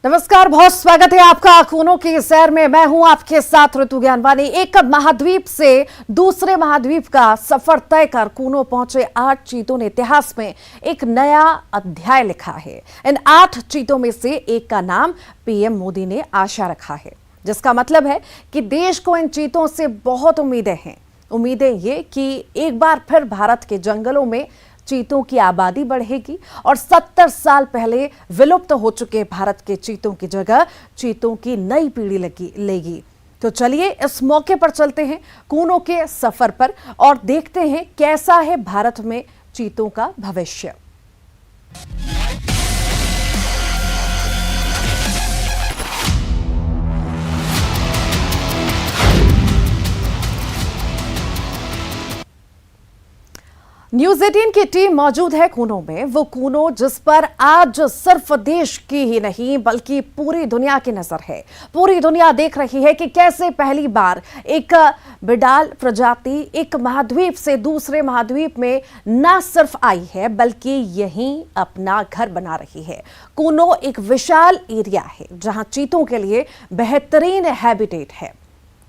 नमस्कार, बहुत स्वागत है आपका खूनों की सैर में। मैं हूं आपके साथ ऋतु ज्ञानवानी। एक महाद्वीप से दूसरे महाद्वीप का सफर तय कर कूनो पहुंचे 8 चीतों ने इतिहास में एक नया अध्याय लिखा है। इन 8 चीतों में से एक का नाम पीएम मोदी ने आशा रखा है, जिसका मतलब है कि देश को इन चीतों से बहुत उम्मीदें हैं। उम्मीदें ये कि एक बार फिर भारत के जंगलों में चीतों की आबादी बढ़ेगी और 70 साल पहले विलुप्त हो चुके भारत के चीतों की जगह चीतों की नई पीढ़ी लेगी। तो चलिए इस मौके पर चलते हैं कूनों के सफर पर और देखते हैं कैसा है भारत में चीतों का भविष्य। न्यूज़ 18 की टीम मौजूद है कूनो में। वो कूनो जिस पर आज सिर्फ देश की ही नहीं बल्कि पूरी दुनिया की नजर है। पूरी दुनिया देख रही है कि कैसे पहली बार एक बिडाल प्रजाति एक महाद्वीप से दूसरे महाद्वीप में न सिर्फ आई है बल्कि यहीं अपना घर बना रही है। कूनो एक विशाल एरिया है जहां चीतों के लिए बेहतरीन हैबिटेट है।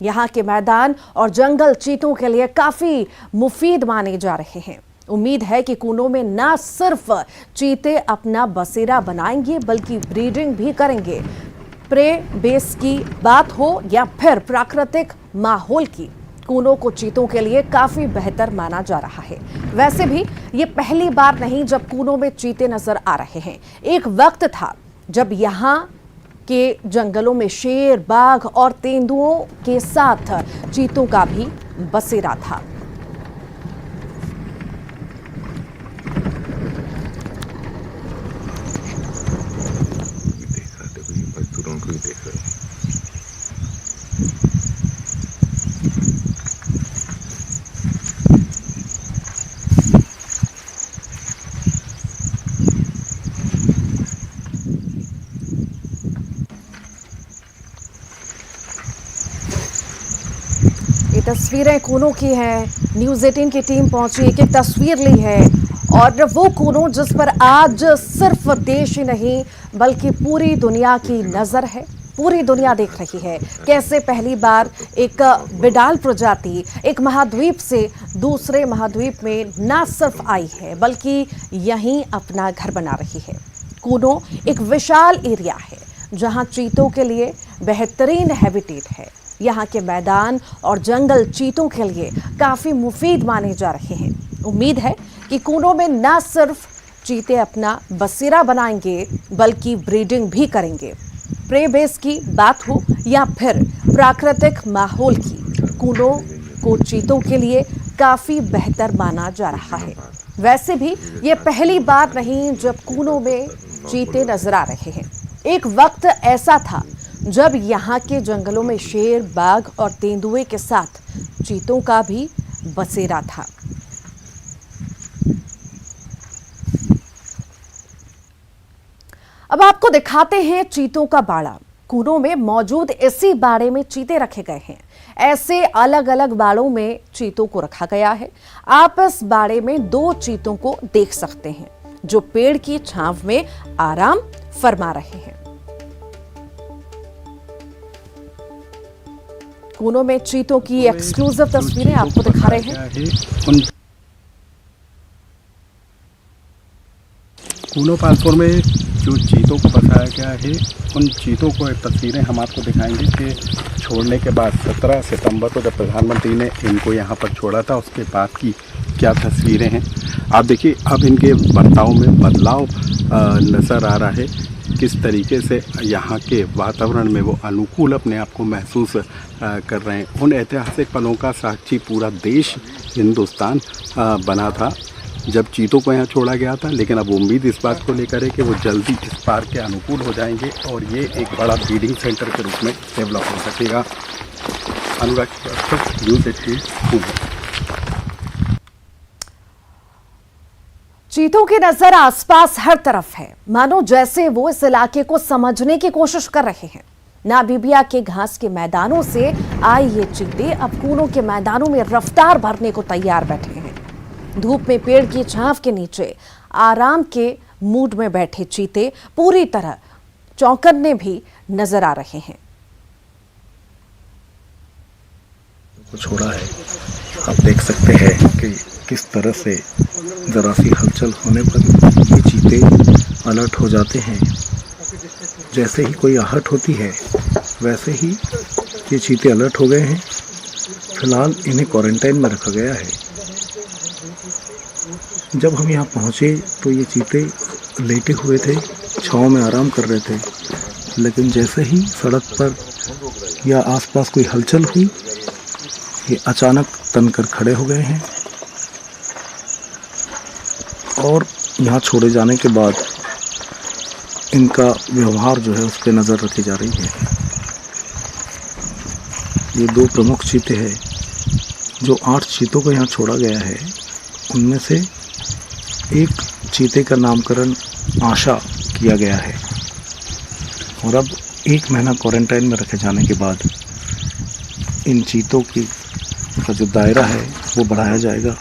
यहाँ के मैदान और जंगल चीतों के लिए काफी मुफीद माने जा रहे हैं। उम्मीद है कि कूनो में न सिर्फ चीते अपना बसेरा बनाएंगे बल्कि ब्रीडिंग भी करेंगे। प्रे बेस की बात हो या फिर प्राकृतिक माहौल की, कूनो को चीतों के लिए काफी बेहतर माना जा रहा है। वैसे भी ये पहली बार नहीं जब कूनो में चीते नजर आ रहे हैं। एक वक्त था जब यहाँ के जंगलों में शेर, बाघ और तेंदुओं के साथ चीतों का भी बसेरा था। ये तस्वीरें कूनो की हैं। न्यूज़ 18 की टीम पहुंची, एक एक तस्वीर ली है और वो कूनो जिस पर आज सिर्फ देश ही नहीं बल्कि पूरी दुनिया की नजर है। पूरी दुनिया देख रही है कैसे पहली बार एक बिडाल प्रजाति एक महाद्वीप से दूसरे महाद्वीप में न सिर्फ आई है बल्कि यहीं अपना घर बना रही है। कूनो एक विशाल एरिया है जहां चीतों के लिए बेहतरीन हैबिटेट है। यहाँ के मैदान और जंगल चीतों के लिए काफी मुफीद माने जा रहे हैं। उम्मीद है कि कूनो में न सिर्फ चीते अपना बसेरा बनाएंगे बल्कि ब्रीडिंग भी करेंगे। प्रे बेस की बात हो या फिर प्राकृतिक माहौल की, कूनो को चीतों के लिए काफी बेहतर माना जा रहा है। वैसे भी ये पहली बार नहीं जब कूनो में चीते नजर आ रहे हैं। एक वक्त ऐसा था जब यहाँ के जंगलों में शेर, बाघ और तेंदुए के साथ चीतों का भी बसेरा था। अब आपको दिखाते हैं चीतों का बाड़ा। कूनो में मौजूद इसी बाड़े में चीते रखे गए हैं। ऐसे अलग अलग बाड़ों में चीतों को रखा गया है। आप इस बाड़े में 2 चीतों को देख सकते हैं जो पेड़ की छांव में आराम फरमा रहे हैं। कूनो में चीतों की एक्सक्लूसिव तस्वीरें आपको दिखा रहे हैं। कूनो पालपुर में जो चीतों को बसाया गया है उन चीतों को तस्वीरें हम आपको दिखाएंगे कि छोड़ने के बाद 17 सितंबर को जब प्रधानमंत्री ने इनको यहाँ पर छोड़ा था उसके बाद की क्या तस्वीरें हैं। आप देखिए अब इनके बर्ताव में बदलाव नज़र आ रहा है। किस तरीके से यहाँ के वातावरण में वो अनुकूल अपने आप को महसूस कर रहे हैं। उन ऐतिहासिक पलों का साक्षी पूरा देश हिंदुस्तान बना था जब चीतों को यहाँ छोड़ा गया था, लेकिन अब उम्मीद इस बात को लेकर है कि वो जल्दी इस पार्क के अनुकूल हो जाएंगे और ये एक बड़ा ब्रीडिंग सेंटर के रूप में डेवलप हो सकेगा। अनुराग न्यूज़ 18। चीतों की नजर आसपास हर तरफ है, मानो जैसे वो इस इलाके को समझने की कोशिश कर रहे हैं। नामीबिया के घास के मैदानों से आए ये चीते अब कूनो के मैदानों में रफ्तार भरने को तैयार बैठे हैं। धूप में पेड़ की छांव के नीचे आराम के मूड में बैठे चीते पूरी तरह चौंकन्ने भी नजर आ रहे हैं। छोड़ा है, आप देख सकते हैं कि किस तरह से ज़रा सी हलचल होने पर ये चीते अलर्ट हो जाते हैं। जैसे ही कोई आहट होती है वैसे ही ये चीते अलर्ट हो गए हैं। फिलहाल इन्हें क्वारंटाइन में रखा गया है। जब हम यहाँ पहुँचे तो ये चीते लेटे हुए थे, छाँव में आराम कर रहे थे, लेकिन जैसे ही सड़क पर या आसपास कोई हलचल हुई ये अचानक तनकर खड़े हो गए हैं और यहाँ छोड़े जाने के बाद इनका व्यवहार जो है उस पर नज़र रखी जा रही है। ये 2 प्रमुख चीते हैं। जो 8 चीतों को यहाँ छोड़ा गया है उनमें से एक चीते का नामकरण आशा किया गया है और अब 1 महीना क्वारंटाइन में रखे जाने के बाद इन चीतों का जो दायरा है वो बढ़ाया जाएगा।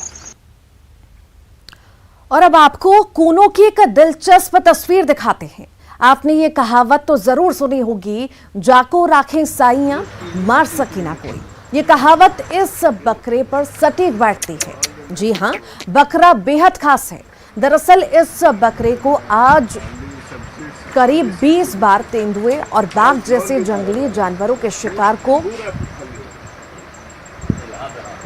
और अब आपको कूनों की एक दिलचस्प तस्वीर दिखाते हैं। आपने ये कहावत तो जरूर सुनी होगी, जाको राखें साइयां मार सकी ना कोई। ये कहावत इस बकरे पर सटीक बैठती है। जी हां, बकरा बेहद खास है। दरअसल इस बकरे को आज करीब 20 बार तेंदुए और बाघ जैसे जंगली जानवरों के शिकार को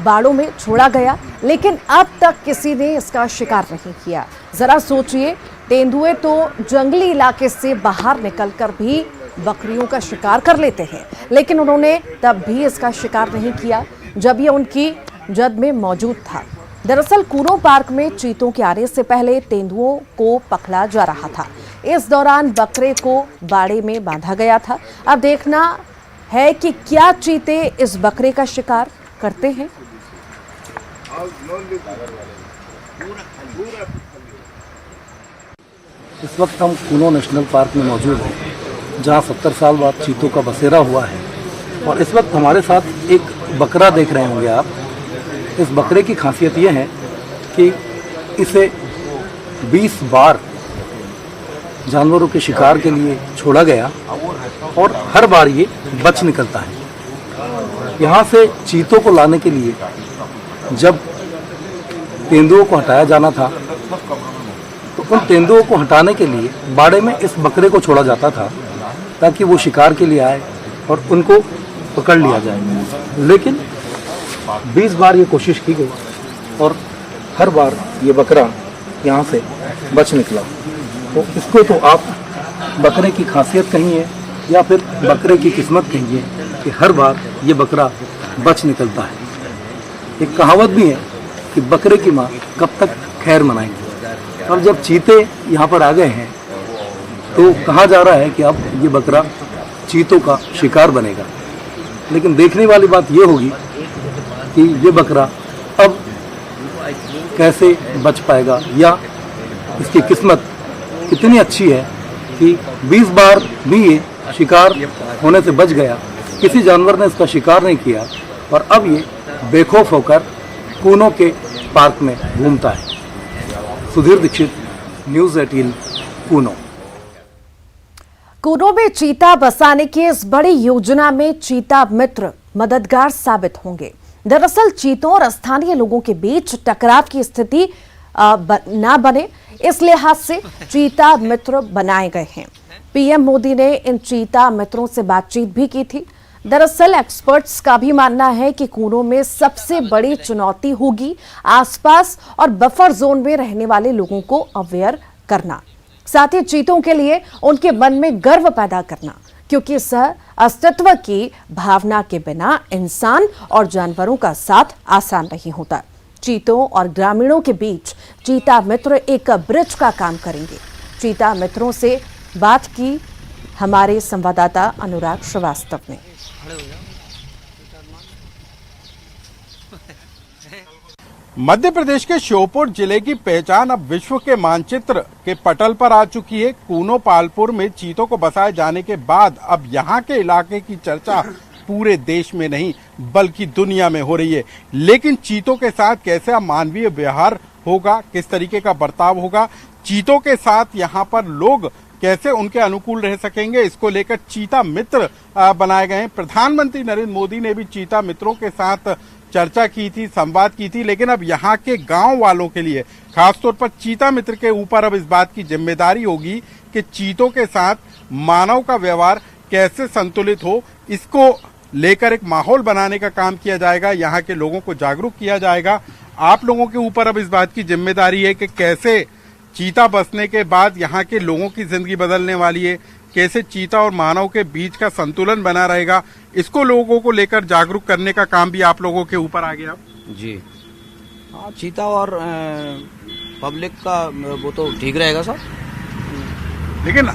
बाड़ों में छोड़ा गया, लेकिन अब तक किसी ने इसका शिकार नहीं किया। जरा सोचिए, तेंदुए तो जंगली इलाके से बाहर निकलकर भी बकरियों का शिकार कर लेते हैं, लेकिन उन्होंने तब भी इसका शिकार नहीं किया जब ये उनकी जद में मौजूद था। दरअसल कूनो पार्क में चीतों के आने से पहले तेंदुओं को पकड़ा जा रहा था। इस दौरान बकरे को बाड़े में बांधा गया था। अब देखना है कि क्या चीते इस बकरे का शिकार करते हैं। इस वक्त हम कूनो नेशनल पार्क में मौजूद हैं, जहां 70 साल बाद चीतों का बसेरा हुआ है। और इस वक्त हमारे साथ एक बकरा देख रहे होंगे आप। इस बकरे की खासियत यह है कि इसे 20 बार जानवरों के शिकार के लिए छोड़ा गया और हर बार ये बच निकलता है। यहाँ से चीतों को लाने के लिए जब तेंदुओं को हटाया जाना था तो उन तेंदुओं को हटाने के लिए बाड़े में इस बकरे को छोड़ा जाता था ताकि वो शिकार के लिए आए और उनको पकड़ लिया जाए। लेकिन 20 बार ये कोशिश की गई और हर बार ये बकरा यहाँ से बच निकला। तो इसको तो आप बकरे की खासियत कहिए या फिर बकरे की किस्मत कहिए कि हर बार ये बकरा बच निकलता है। एक कहावत भी है कि बकरे की माँ कब तक खैर मनाएंगे। और जब चीते यहाँ पर आ गए हैं तो कहा जा रहा है कि अब ये बकरा चीतों का शिकार बनेगा। लेकिन देखने वाली बात ये होगी कि ये बकरा अब कैसे बच पाएगा या इसकी किस्मत कितनी अच्छी है कि 20 बार भी ये शिकार होने से बच गया। किसी जानवर ने इसका शिकार नहीं किया और अब ये बेखौफ होकर कूनो के पार्क में घूमता है। सुधीर दीक्षित, न्यूज़ 18, कूनो। कूनो में चीता बसाने की इस बड़ी योजना में चीता मित्र मददगार साबित होंगे। दरअसल चीतों और स्थानीय लोगों के बीच टकराव की स्थिति ना बने, इस लिहाज से चीता मित्र बनाए गए हैं। पीएम मोदी ने इन चीता मित्रों से बातचीत भी की थी। दरअसल एक्सपर्ट्स का भी मानना है कि कूनो में सबसे बड़ी चुनौती होगी आसपास और बफर जोन में रहने वाले लोगों को अवेयर करना, साथ ही चीतों के लिए उनके मन में गर्व पैदा करना, क्योंकि सह अस्तित्व की भावना के बिना इंसान और जानवरों का साथ आसान नहीं होता। चीतों और ग्रामीणों के बीच चीता मित्र एक ब्रिज का काम करेंगे। चीता मित्रों से बात की हमारे संवाददाता अनुराग श्रीवास्तव ने। मध्य प्रदेश के श्योपुर जिले की पहचान अब विश्व के मानचित्र के पटल पर आ चुकी है। कूनो पालपुर में चीतों को बसाए जाने के बाद अब यहाँ के इलाके की चर्चा पूरे देश में नहीं बल्कि दुनिया में हो रही है। लेकिन चीतों के साथ कैसा मानवीय व्यवहार होगा, किस तरीके का बर्ताव होगा, चीतों के साथ यहाँ पर लोग कैसे उनके अनुकूल रह सकेंगे, इसको लेकर चीता मित्र बनाए गए हैं। प्रधानमंत्री नरेंद्र मोदी ने भी चीता मित्रों के साथ चर्चा की थी, संवाद की थी, लेकिन अब यहाँ के गांव वालों के लिए खासतौर पर चीता मित्र के ऊपर अब इस बात की जिम्मेदारी होगी कि चीतों के साथ मानव का व्यवहार कैसे संतुलित हो, इसको लेकर एक माहौल बनाने का काम किया जाएगा। यहाँ के लोगों को जागरूक किया जाएगा। आप लोगों के ऊपर अब इस बात की जिम्मेदारी है कि कैसे चीता बसने के बाद यहाँ के लोगों की जिंदगी बदलने वाली है, कैसे चीता और मानव के बीच का संतुलन बना रहेगा, इसको लोगों को लेकर जागरूक करने का काम भी आप लोगों के ऊपर आ गया। जी हाँ, चीता और पब्लिक का वो तो ठीक रहेगा सर। लेकिन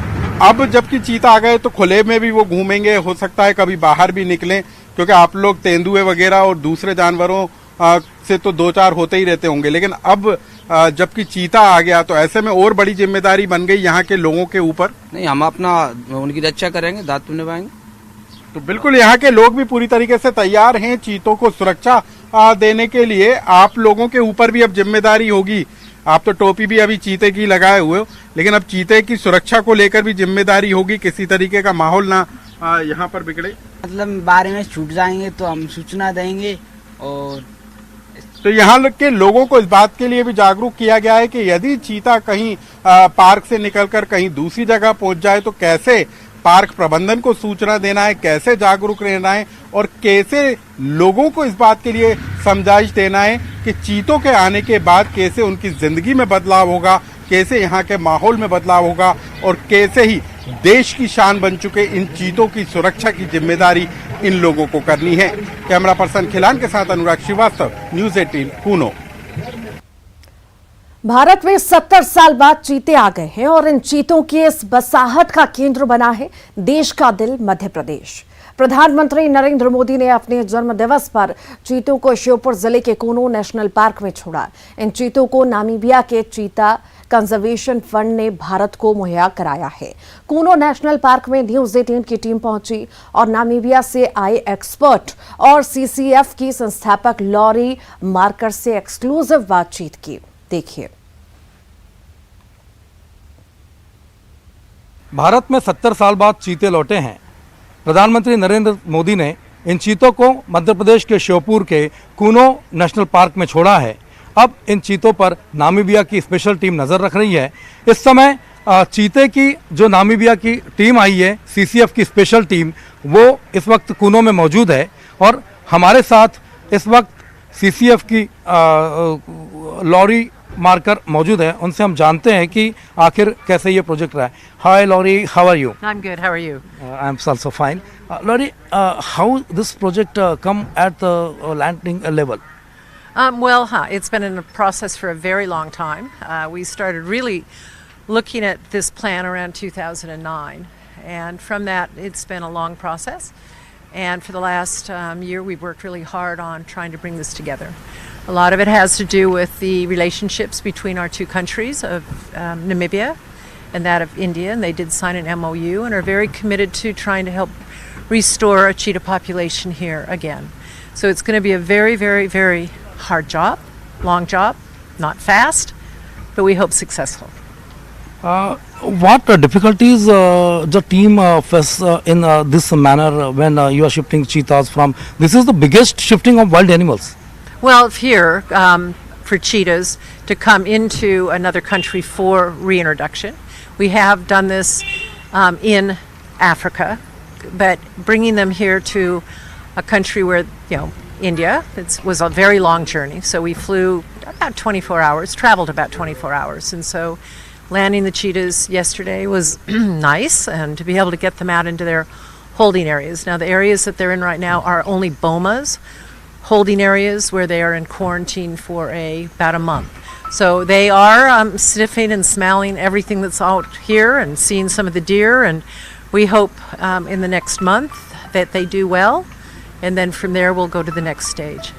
अब जबकि चीता आ गए तो खुले में भी वो घूमेंगे, हो सकता है कभी बाहर भी निकलें, क्योंकि आप लोग तेंदुए वगैरह और दूसरे जानवरों से तो दो चार होते ही रहते होंगे, लेकिन अब जबकि चीता आ गया तो ऐसे में और बड़ी जिम्मेदारी बन गई यहाँ के लोगों के ऊपर। नहीं, हम अपना उनकी रक्षा करेंगे, दायित्व निभाएंगे। तो बिल्कुल यहाँ के लोग भी पूरी तरीके से तैयार हैं चीतों को सुरक्षा देने के लिए। आप लोगों के ऊपर भी अब जिम्मेदारी होगी। आप तो टोपी भी अभी चीते की लगाए हुए हो, लेकिन अब चीते की सुरक्षा को लेकर भी जिम्मेदारी होगी, किसी तरीके का माहौल ना यहाँ पर बिगड़े। मतलब बारे में छूट जाएंगे तो हम सूचना देंगे। और तो यहाँ के लोगों को इस बात के लिए भी जागरूक किया गया है कि यदि चीता कहीं पार्क से निकलकर कहीं दूसरी जगह पहुंच जाए तो कैसे पार्क प्रबंधन को सूचना देना है, कैसे जागरूक रहना है और कैसे लोगों को इस बात के लिए समझाइश देना है कि चीतों के आने के बाद कैसे उनकी जिंदगी में बदलाव होगा, कैसे यहाँ के माहौल में बदलाव होगा और कैसे ही देश की शान बन चुके इन चीतों की सुरक्षा की जिम्मेदारी इन लोगों को करनी है। कैमरा पर्सन खिलान के साथ अनुराग श्रीवास्तव, न्यूज़ 18 कूनो। भारत में 70 साल बाद चीते आ गए हैं और इन चीतों की इस बसाहट का केंद्र बना है देश का दिल मध्य प्रदेश। प्रधानमंत्री नरेंद्र मोदी ने अपने जन्म दिवस पर चीतों को श्योपुर जिले के कूनो नेशनल पार्क में छोड़ा। इन चीतों को नामीबिया के चीता कंजर्वेशन फंड ने भारत को मुहैया कराया है। कूनो नेशनल पार्क में न्यूज़ 18 की टीम पहुंची और नामीबिया से आए एक्सपर्ट और सीसीएफ की संस्थापक लॉरी मार्कर से एक्सक्लूसिव बातचीत की। देखिए। भारत में 70 साल बाद चीते लौटे हैं। प्रधानमंत्री नरेंद्र मोदी ने इन चीतों को मध्य प्रदेश के श्योपुर के कूनो नेशनल पार्क में छोड़ा है। अब इन चीतों पर नामीबिया की स्पेशल टीम नज़र रख रही है। इस समय चीते की जो नामीबिया की टीम आई है, सीसीएफ की स्पेशल टीम, वो इस वक्त कूनो में मौजूद है और हमारे साथ इस वक्त सीसीएफ की लॉरी मार्कर मौजूद है। उनसे हम जानते हैं कि आखिर कैसे ये प्रोजेक्ट रहा है। Hi Laurie, how are you? I'm good. How are you? I am also fine. Laurie, how this project come at the landing level? It's been in a process for a very long time. We started really looking at this plan around 2009, and from that, it's been a long process. And for the last year, we've worked really hard on trying to bring this together. A lot of it has to do with the relationships between our two countries of Namibia and that of India, and they did sign an MOU and are very committed to trying to help restore a cheetah population here again. So it's going to be a very, very, very hard job, long job, not fast, but we hope successful. What difficulties the team face in this manner when you are shifting cheetahs from? This is the biggest shifting of wild animals. Well, here, for cheetahs to come into another country for reintroduction, we have done this in Africa, but bringing them here to a country where, India, it was a very long journey. So we flew about 24 hours, traveled about 24 hours. And so landing the cheetahs yesterday was nice, and to be able to get them out into their holding areas. Now, the areas that they're in right now are only bomas, holding areas where they are in quarantine for about a month. So they are sniffing and smelling everything that's out here and seeing some of the deer, and we hope in the next month that they do well, and then from there we'll go to the next stage.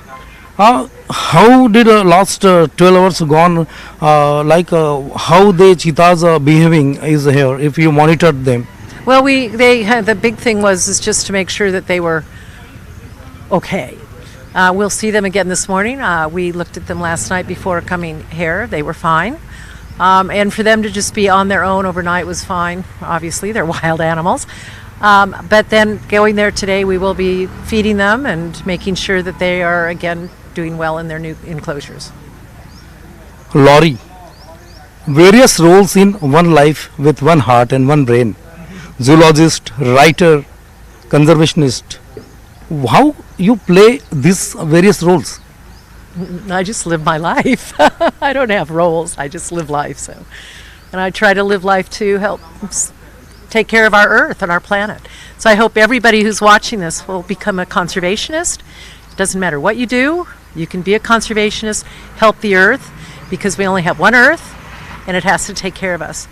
How did last 12 hours gone, how the cheetahs are behaving is here, if you monitored them? Well, the big thing is just to make sure that they were okay. We'll see them again this morning. We looked at them last night before coming here. They were fine. And for them to just be on their own overnight was fine. Obviously, they're wild animals. But then going there today, we will be feeding them and making sure that they are, again, doing well in their new enclosures. Laurie, various roles in one life with one heart and one brain. Zoologist, writer, conservationist. How you play these various roles? I just live my life. I don't have roles. I just live life. So, and I try to live life to help take care of our Earth and our planet. So I hope everybody who's watching this will become a conservationist. It doesn't matter what you do. You can be a conservationist, help the Earth, because we only have one Earth, and it has to take care of us.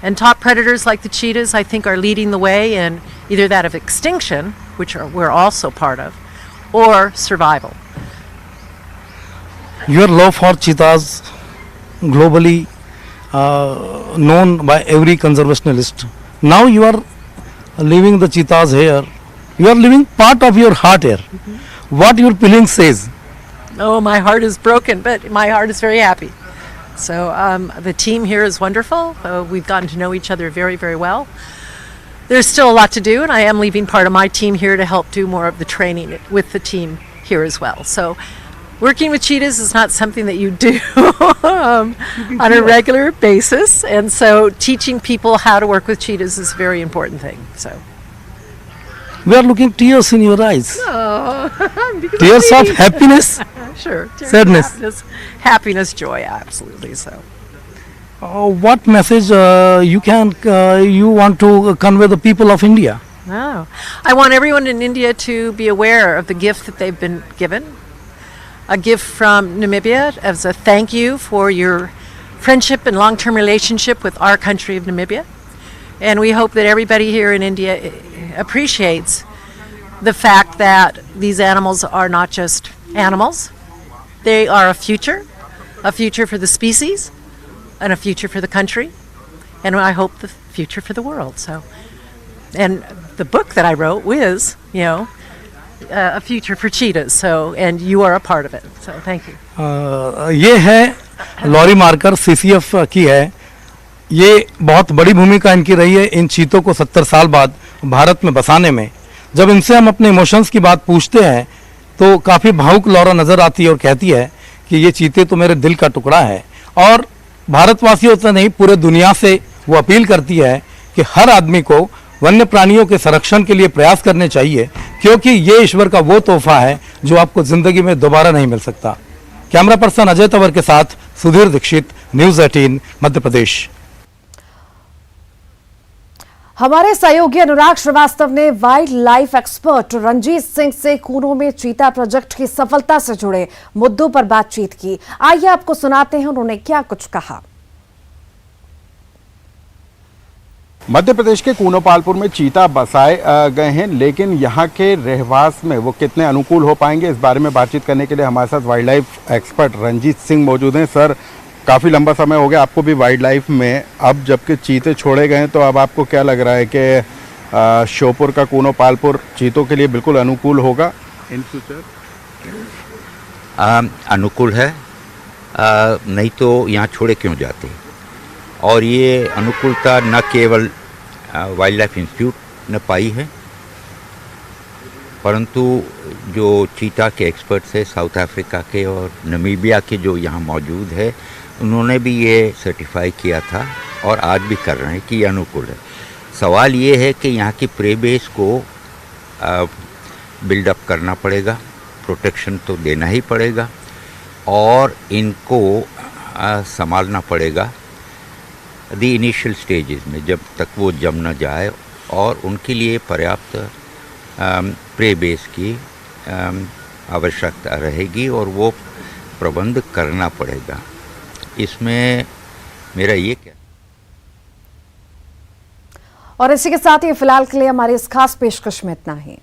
And top predators like the cheetahs, I think, are leading the way in either that of extinction, which we're also part of, or survival. Your love for cheetahs globally known by every conservationist. Now you are leaving the cheetahs here. You are leaving part of your heart here. What your feeling says? Oh, my heart is broken, but my heart is very happy. So the team here is wonderful. We've gotten to know each other very, very well. There's still a lot to do, and I am leaving part of my team here to help do more of the training with the team here as well. So working with cheetahs is not something that you do on a regular basis, and so teaching people how to work with cheetahs is a very important thing. So We are looking tears in your eyes. because Tears of happiness. sure, tears of sadness. happiness, joy, absolutely. So What message you want to convey the people of India? oh, I want everyone in India to be aware of the gift that they've been given. A gift from Namibia as a thank you for your friendship and long-term relationship with our country of Namibia. And we hope that everybody here in India appreciates the fact that these animals are not just animals. They are a future for the species, and a future for the country, and I hope the future for the world. So, and the book that I wrote was, a future for cheetahs. So, and you are a part of it. So, thank you. ये है lorry marker CCF की है। ये बहुत बड़ी भूमिका इनकी रही है इन चीतों को 70 साल बाद भारत में बसाने में। जब इनसे हम अपने इमोशंस की बात पूछते हैं तो काफ़ी भावुक लॉरा नज़र आती है और कहती है कि ये चीते तो मेरे दिल का टुकड़ा है। और भारतवासियों से नहीं, पूरे दुनिया से वो अपील करती है कि हर आदमी को वन्य प्राणियों के संरक्षण के लिए प्रयास करने चाहिए, क्योंकि ये ईश्वर का वो तोहफा है जो आपको ज़िंदगी में दोबारा नहीं मिल सकता। कैमरा पर्सन अजय तंवर के साथ सुधीर दीक्षित, न्यूज़ 18 मध्य प्रदेश। हमारे सहयोगी अनुराग श्रीवास्तव ने wildlife expert Ranjit Singh से कूनो में चीता प्रोजेक्ट की सफलता से जुड़े मुद्दों पर बातचीत की। आइए आपको सुनाते हैं उन्होंने क्या कुछ कहा। मध्य प्रदेश के कूनो पालपुर में चीता बसाए गए हैं, लेकिन यहाँ के रहवास में वो कितने अनुकूल हो पाएंगे, इस बारे में बातचीत करने के लिए हमारे साथ wildlife expert Ranjit Singh मौजूद हैं। सर, काफ़ी लंबा समय हो गया आपको भी वाइल्ड लाइफ में, अब जबकि चीते छोड़े गए हैं तो अब आपको क्या लग रहा है कि श्योपुर का कूनो पालपुर चीतों के लिए बिल्कुल अनुकूल होगा इन फ्यूचर? अनुकूल है, नहीं तो यहाँ छोड़े क्यों जाते। और ये अनुकूलता न केवल वाइल्ड लाइफ इंस्टीट्यूट ने पाई है, परंतु जो चीता के एक्सपर्ट्स है साउथ अफ्रीका के और नमीबिया के जो यहाँ मौजूद है, उन्होंने भी ये सर्टिफाई किया था और आज भी कर रहे हैं कि ये अनुकूल है। सवाल ये है कि यहाँ की प्रे बेस को बिल्डअप करना पड़ेगा, प्रोटेक्शन तो देना ही पड़ेगा और इनको संभालना पड़ेगा द इनिशियल स्टेजेस में, जब तक वो जम न जाए, और उनके लिए पर्याप्त प्रे बेस की आवश्यकता रहेगी और वो प्रबंध करना पड़ेगा। इसमें मेरा ये क्या। और इसी के साथ ही फिलहाल के लिए हमारी इस खास पेशकश में इतना ही।